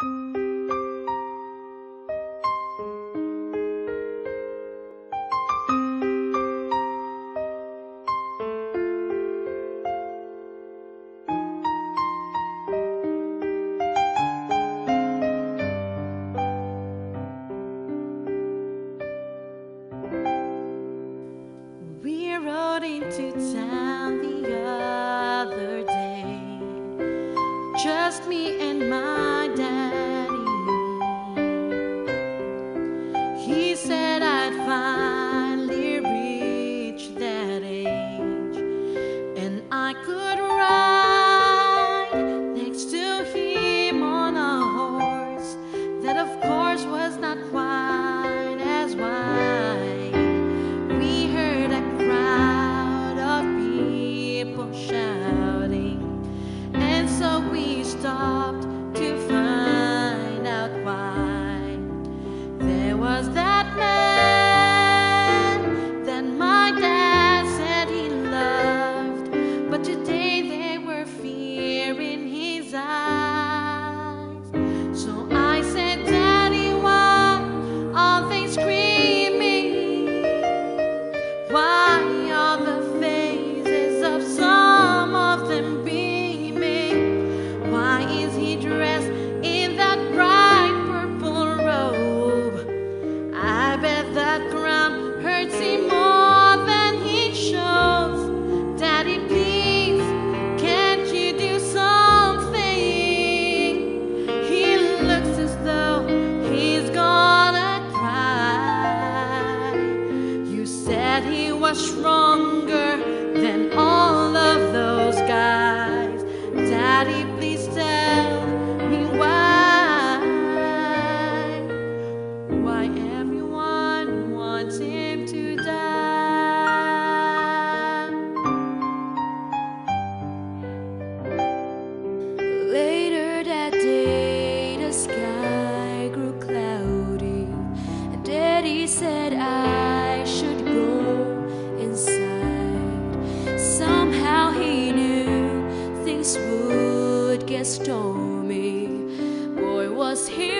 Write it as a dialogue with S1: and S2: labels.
S1: We rode into town the other day, just me and my daddy. He said I'd finally reached that age, and I could ride next to him on a horse that of course was not quite as wide. We heard a crowd of people shouting, and so we stopped to find out why. There was that man that my dad said he loved, but today there were fear in his eyes. So I said, Daddy, why are they screaming? Why are the faces of some of them beaming? Why is he dressed in that bright purple robe? I bet that crown hurts him more than he shows. Daddy, please, can't you do something? He looks as though he's gonna cry. You said he was stronger than all of those guys. Daddy, please tell me why everyone wants him to die. Later that day, the sky grew cloudy, and Daddy said I should go inside. Somehow he knew things would get stormy. Boy, was he